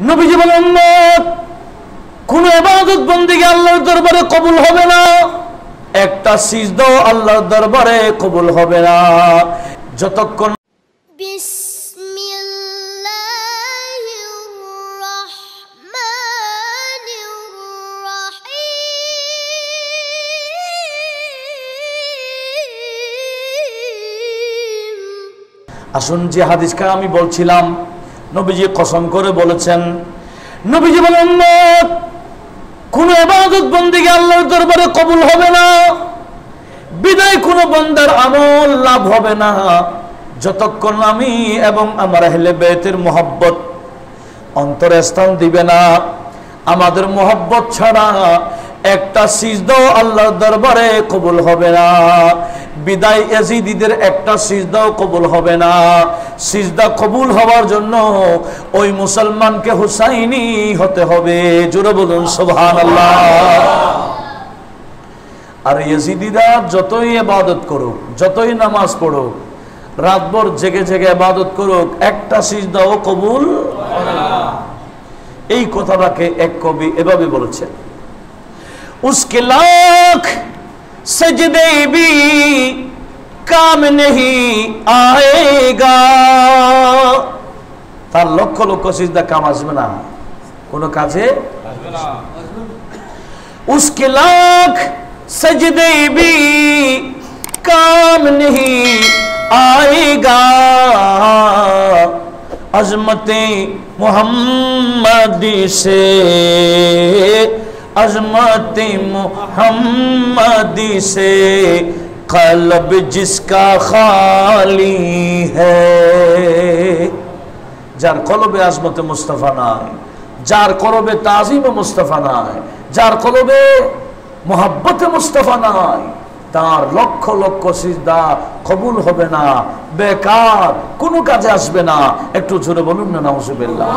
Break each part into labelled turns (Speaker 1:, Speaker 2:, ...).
Speaker 1: নবীজি বলেন কোন ইবাদত বন্দেগী আল্লাহর দরবারে কবুল হবে না, একটা সিজদাও আল্লাহর দরবারে কবুল হবে না যতক্ষণ আসুন যে হাদিসটা আমি বলছিলাম, নবীজি কসম করে বলেছেন, নবীজি বলেন কোন ইবাদত বন্দেগী আল্লাহর দরবারে কবুল হবে না, বিদায় কোন বান্দার আমল লাভ হবে না যতক্ষণ আমি এবং আমার আহলে বাইতের মুহাব্বত অন্তরে স্থান দিবে না। আমাদের মুহাব্বত ছাড়া একটা সিজদাও আল্লাহর দরবারে কবুল হবে না, বিদায় ইয়াজিদীদের একটা সিজদাও কবুল হবে না। সিজদা কবুল হওয়ার জন্য ওই মুসলমানকে হুসাইনি হতে হবে। জোরে বলুন সুবহানাল্লাহ। আর ইয়াজিদীরা যতই ইবাদত করুক, যতই নামাজ পড়ুক, রাতভর জেগে জেগে ইবাদত করুক, একটা সিজদাও কবুল হবে না। এই কথাটাকে এক কবি এভাবে বলেছেন, उसके लाख सजदे भी काम नहीं आएगा, তার লক্ষ লক্ষ সিজদা কাম আসবে না, কোন কাজে আসবে না। उसके लाख सजदे भी काम नहीं आएगा, अज़मते मुहम्मदी से अज़मत मुहम्मदी से क़ल्ब जिसका खाली है, যার কলবে আজমতে মুস্তাফা নাই, যার কলবে তাজিম মুস্তাফা নাই, যার কলবে মুহাব্বতে মুস্তাফা নাই, তার লক্ষ লক্ষ সিজদা কবুল হবে না, বেকার, কোনো কাজে আসবে না। একটু জোরে বলুন না নাউজুবিল্লাহ।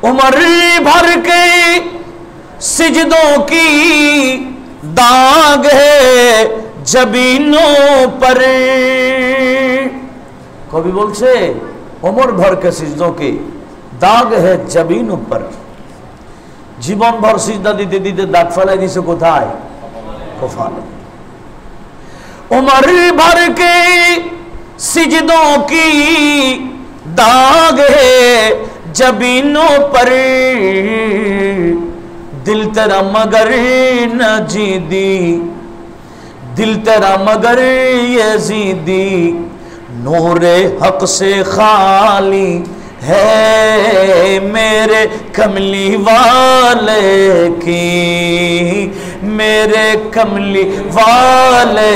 Speaker 1: उमर भर के सिजदों की दाग है जबीनों पर, कवि बोलছে उमर भर के सिजदों की दाग है जबीनों पर, জীবন ভর সিজদা দিতে দিতে দাগ ফেলাই দিছে কোথায়? কপালে। उमर भर के सिजदों की दाग है जबीनों पर, दिल तेरा मगर न जीदी, दिल तेरा मगर यजीदी, नूरे हक से खाली है मेरे कमली वाले की, मेरे कमली वाले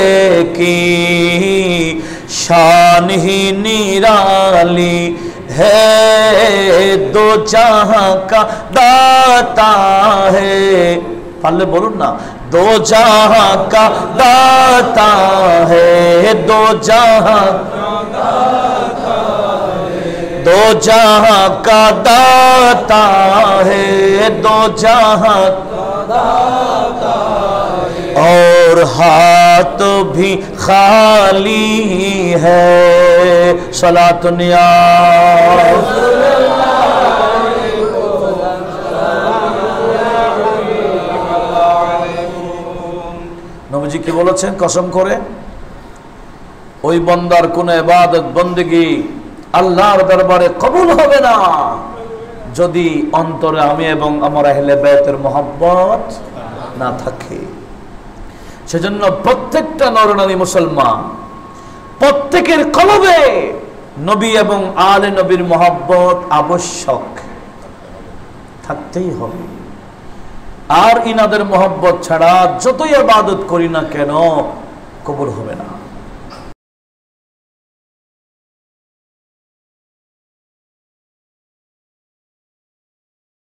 Speaker 1: की शान ही निराली है, दो जहां का दाता है, पाले बोलूं ना, दो जहां का दाता है, दो जहां का दाता है, दो जहां का दाता है, दो जहां का दाता है, और हाथ भी खाली है। सलातुन या নবীজি কি বলেছেন কসম করে, ওই বান্দার কোন ইবাদত বন্দেগী আল্লাহর দরবারে কবুল হবে না যদি অন্তরে আমি এবং আমার আহলে বাইতের মুহাব্বত না থাকে। সেজন্য প্রত্যেকটা নরনারী মুসলমান প্রত্যেকের কলবে নবী এবং আলে নবীর মুহাব্বত আবশ্যক থাকতেই হবে। আর ইনাদের মুহাব্বত ছাড়া যতই ইবাদত করি না কেন কবুল হবে না।